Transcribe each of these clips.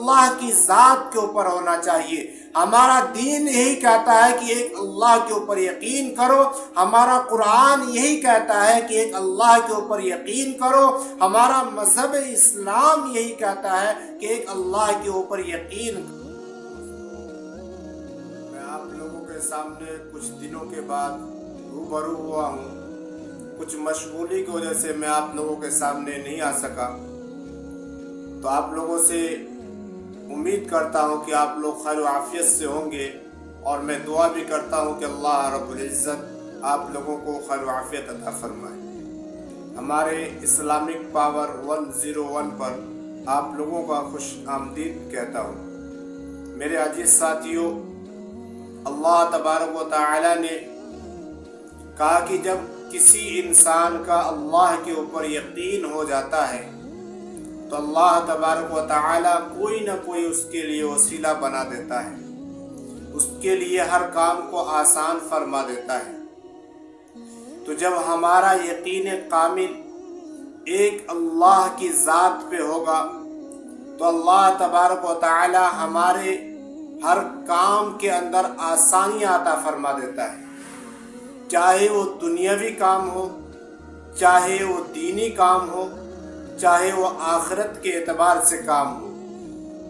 اللہ کی ذات کے اوپر ہونا چاہیے۔ ہمارا دین یہی کہتا ہے کہ ایک اللہ کے اوپر یقین کرو، ہمارا قرآن یہی کہتا ہے کہ ایک اللہ کے اوپر یقین کرو، ہمارا مذہب اسلام یہی کہتا ہے کہ ایک اللہ کے اوپر یقین کرو۔ میں آپ لوگوں کے سامنے کچھ دنوں کے بعد روبرو ہوا ہوں۔ کچھ مشغولی کی وجہ سے میں آپ لوگوں کے سامنے نہیں آ سکا، تو آپ لوگوں سے امید کرتا ہوں کہ آپ لوگ خیر و عافیت سے ہوں گے، اور میں دعا بھی کرتا ہوں کہ اللہ رب العزت آپ لوگوں کو خیر و عافیت عطا فرمائے۔ ہمارے اسلامک پاور 101 پر آپ لوگوں کا خوش آمدید کہتا ہوں۔ میرے عزیز ساتھیوں، اللہ تبارک و تعالی نے کہا کہ جب کسی انسان کا اللہ کے اوپر یقین ہو جاتا ہے تو اللہ تبارک و تعالی کوئی نہ کوئی اس کے لیے وسیلہ بنا دیتا ہے، اس کے لیے ہر کام کو آسان فرما دیتا ہے۔ تو جب ہمارا یقین کامل ایک اللہ کی ذات پہ ہوگا تو اللہ تبارک و تعالی ہمارے ہر کام کے اندر آسانیاں عطا فرما دیتا ہے، چاہے وہ دنیاوی کام ہو، چاہے وہ دینی کام ہو، چاہے وہ آخرت کے اعتبار سے کام ہو۔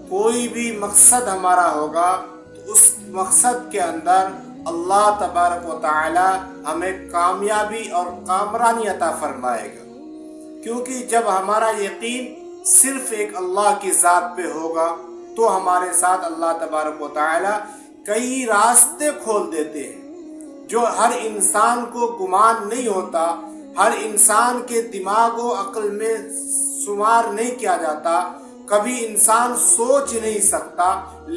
کوئی بھی مقصد ہمارا ہوگا تو اس مقصد کے اندر اللہ تبارک و تعالی ہمیں کامیابی اور کامرانی عطا فرمائے گا، کیونکہ جب ہمارا یقین صرف ایک اللہ کی ذات پہ ہوگا تو ہمارے ساتھ اللہ تبارک و تعالی کئی راستے کھول دیتے ہیں جو ہر انسان کو گمان نہیں ہوتا، ہر انسان کے دماغ و عقل میں شمار نہیں کیا جاتا، کبھی انسان سوچ نہیں سکتا،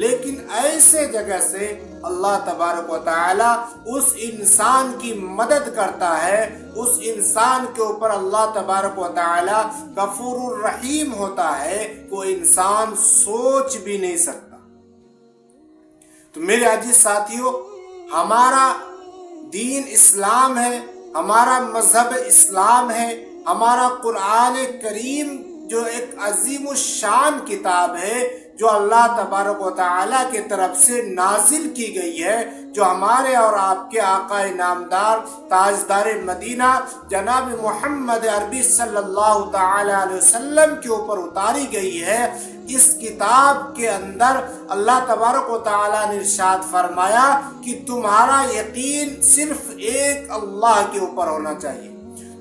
لیکن ایسے جگہ سے اللہ تبارک و تعالی اس انسان کی مدد کرتا ہے، اس انسان کے اوپر اللہ تبارک و تعالی غفور الرحیم ہوتا ہے، وہ انسان سوچ بھی نہیں سکتا۔ تو میرے عزیز ساتھیوں، ہمارا دین اسلام ہے، ہمارا مذہب اسلام ہے، ہمارا قرآن کریم جو ایک عظیم الشان کتاب ہے، جو اللہ تبارک و تعالیٰ کی طرف سے نازل کی گئی ہے، جو ہمارے اور آپ کے آقا نامدار تاجدار مدینہ جناب محمد عربی صلی اللہ تعالی علیہ وسلم کے اوپر اتاری گئی ہے، اس کتاب کے اندر اللہ تبارک و تعالیٰ نے ارشاد فرمایا کہ تمہارا یقین صرف ایک اللہ کے اوپر ہونا چاہیے،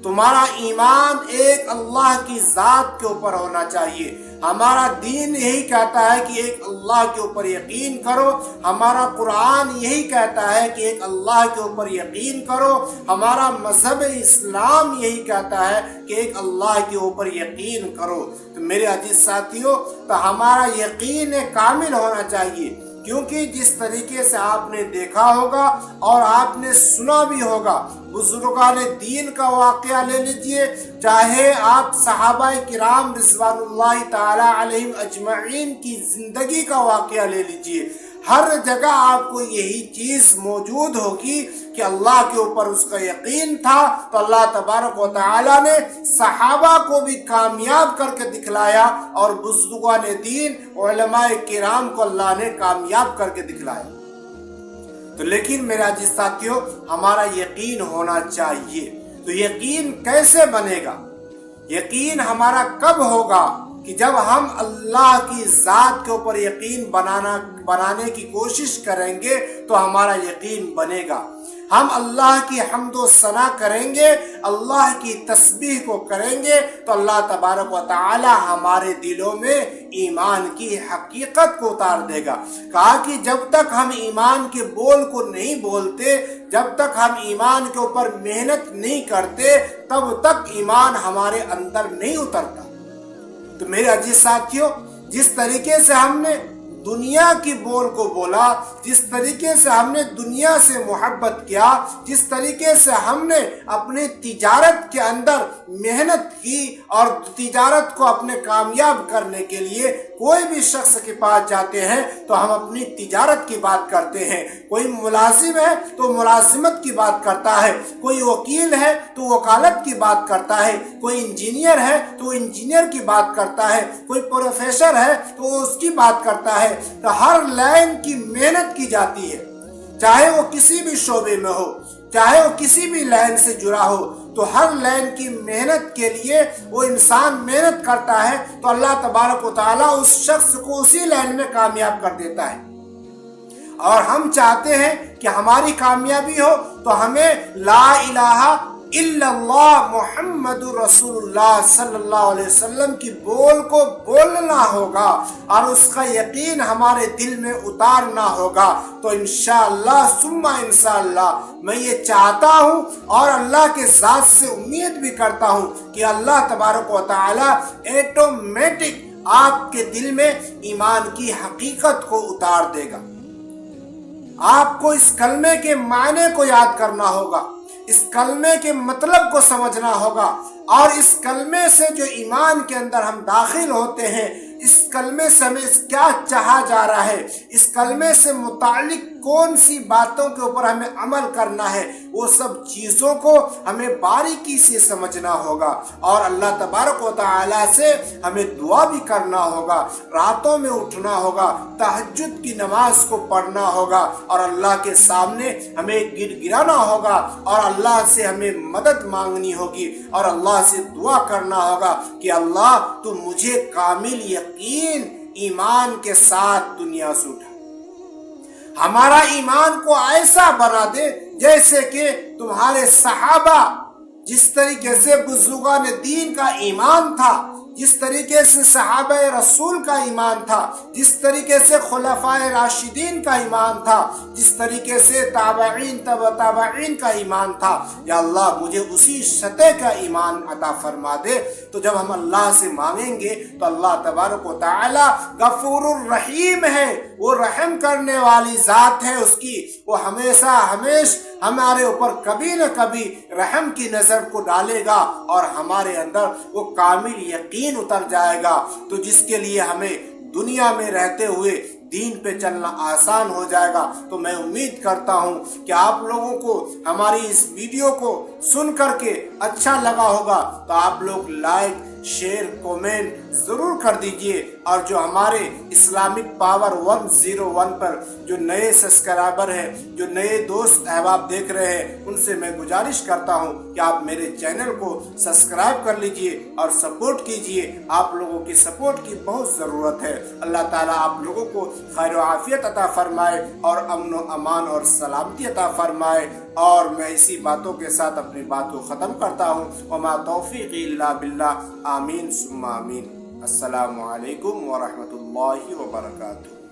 تمہارا ایمان ایک اللہ کی ذات کے اوپر ہونا چاہیے۔ ہمارا دین یہی کہتا ہے کہ ایک اللہ کے اوپر یقین کرو، ہمارا قرآن یہی کہتا ہے کہ ایک اللہ کے اوپر یقین کرو، ہمارا مذہب اسلام یہی کہتا ہے کہ ایک اللہ کے اوپر یقین کرو۔ تو میرے عزیز ساتھیوں، تو ہمارا یقین کامل ہونا چاہیے، کیونکہ جس طریقے سے آپ نے دیکھا ہوگا اور آپ نے سنا بھی ہوگا، بزرگان دین کا واقعہ لے لیجئے، چاہے آپ صحابہ کرام رضوان اللہ تعالی علیہم اجمعین کی زندگی کا واقعہ لے لیجئے، ہر جگہ آپ کو یہی چیز موجود ہوگی کہ اللہ کے اوپر اس کا یقین تھا، تو اللہ تبارک و تعالی نے صحابہ کو بھی کامیاب کر کے دکھلایا، اور بزرگان دین علماء کرام کو اللہ نے کامیاب کر کے دکھلایا۔ تو لیکن میرا عزیز ساتھیوں، ہمارا یقین ہونا چاہیے۔ تو یقین کیسے بنے گا؟ یقین ہمارا کب ہوگا؟ کہ جب ہم اللہ کی ذات کے اوپر یقین بنانے کی کوشش کریں گے تو ہمارا یقین بنے گا۔ ہم اللہ کی حمد و ثنا کریں گے، اللہ کی تسبیح کو کریں گے، تو اللہ تبارک و تعالی ہمارے دلوں میں ایمان کی حقیقت کو اتار دے گا۔ کہا کہ جب تک ہم ایمان کے بول کو نہیں بولتے، جب تک ہم ایمان کے اوپر محنت نہیں کرتے، تب تک ایمان ہمارے اندر نہیں اترتا۔ تو میرے عزیز ساتھیوں، جس طریقے سے ہم نے دنیا کی بول کو بولا، جس طریقے سے ہم نے دنیا سے محبت کیا، جس طریقے سے ہم نے اپنی تجارت کے اندر محنت کی اور تجارت کو اپنے کامیاب کرنے کے لیے کوئی بھی شخص کے پاس جاتے ہیں تو ہم اپنی تجارت کی بات کرتے ہیں، کوئی ملازم ہے تو ملازمت کی بات کرتا ہے، کوئی وکیل ہے تو وکالت کی بات کرتا ہے، کوئی انجینئر ہے تو انجینئر کی بات کرتا ہے، کوئی پروفیسر ہے تو اس کی بات کرتا ہے۔ تو ہر لائن کی محنت کی جاتی ہے، چاہے وہ کسی بھی شعبے میں ہو، چاہے وہ کسی بھی لائن سے جڑا ہو، تو ہر لائن کی محنت کے لیے وہ انسان محنت کرتا ہے تو اللہ تبارک و تعالیٰ اس شخص کو اسی لائن میں کامیاب کر دیتا ہے۔ اور ہم چاہتے ہیں کہ ہماری کامیابی ہو تو ہمیں لا الہ الا اللہ محمد رسول اللہ صلی اللہ علیہ وسلم کی بول کو بولنا ہوگا اور اس کا یقین ہمارے دل میں اتارنا ہوگا۔ تو انشاءاللہ ثم انشاءاللہ میں یہ چاہتا ہوں اور اللہ کے ذات سے امید بھی کرتا ہوں کہ اللہ تبارک و تعالی ایٹومیٹک آپ کے دل میں ایمان کی حقیقت کو اتار دے گا۔ آپ کو اس کلمے کے معنی کو یاد کرنا ہوگا، اس کلمے کے مطلب کو سمجھنا ہوگا، اور اس کلمے سے جو ایمان کے اندر ہم داخل ہوتے ہیں، اس کلمے سے ہمیں کیا چاہا جا رہا ہے، اس کلمے سے متعلق کون سی باتوں کے اوپر ہمیں عمل کرنا ہے، وہ سب چیزوں کو ہمیں باریکی سے سمجھنا ہوگا۔ اور اللہ تبارک و تعالیٰ سے ہمیں دعا بھی کرنا ہوگا، راتوں میں اٹھنا ہوگا، تہجد کی نماز کو پڑھنا ہوگا، اور اللہ کے سامنے ہمیں گڑ گڑانا ہوگا، اور اللہ سے ہمیں مدد مانگنی ہوگی، اور اللہ سے دعا کرنا ہوگا کہ اللہ تو مجھے کامل یقین ایمان کے ساتھ دنیا سے اٹھا، ہمارا ایمان کو ایسا بنا دے جیسے کہ تمہارے صحابہ جس طریقے سے بزرگان دین کا ایمان تھا، جس طریقے سے صحابہ رسول کا ایمان تھا، جس طریقے سے خلفائے راشدین کا ایمان تھا، جس طریقے سے تابعین تبع تابعین کا ایمان تھا، یا اللہ مجھے اسی سطح کا ایمان عطا فرما دے۔ تو جب ہم اللہ سے مانگیں گے تو اللہ تبارک و تعالی غفور الرحیم ہے، وہ رحم کرنے والی ذات ہے، اس کی وہ ہمیشہ ہمارے اوپر کبھی نہ کبھی رحم کی نظر کو ڈالے گا، اور ہمارے اندر وہ کامل یقین اتر جائے گا، تو جس کے لیے ہمیں دنیا میں رہتے ہوئے دین پہ چلنا آسان ہو جائے گا۔ تو میں امید کرتا ہوں کہ آپ لوگوں کو ہماری اس ویڈیو کو سن کر کے اچھا لگا ہوگا، تو آپ لوگ لائک شیئر کومنٹ ضرور کر دیجئے، اور جو ہمارے اسلامک پاور 101 پر جو نئے سبسکرائبر ہیں، جو نئے دوست احباب دیکھ رہے ہیں، ان سے میں گزارش کرتا ہوں کہ آپ میرے چینل کو سبسکرائب کر لیجئے اور سپورٹ کیجئے۔ آپ لوگوں کی سپورٹ کی بہت ضرورت ہے۔ اللہ تعالیٰ آپ لوگوں کو خیر و عافیت عطا فرمائے اور امن و امان اور سلامتی عطا فرمائے، اور میں اسی باتوں کے ساتھ اپنی بات کو ختم کرتا ہوں۔ وما توفیقی الا باللہ، آمین ثم آمین۔ السلام علیکم ورحمۃ اللہ وبرکاتہ۔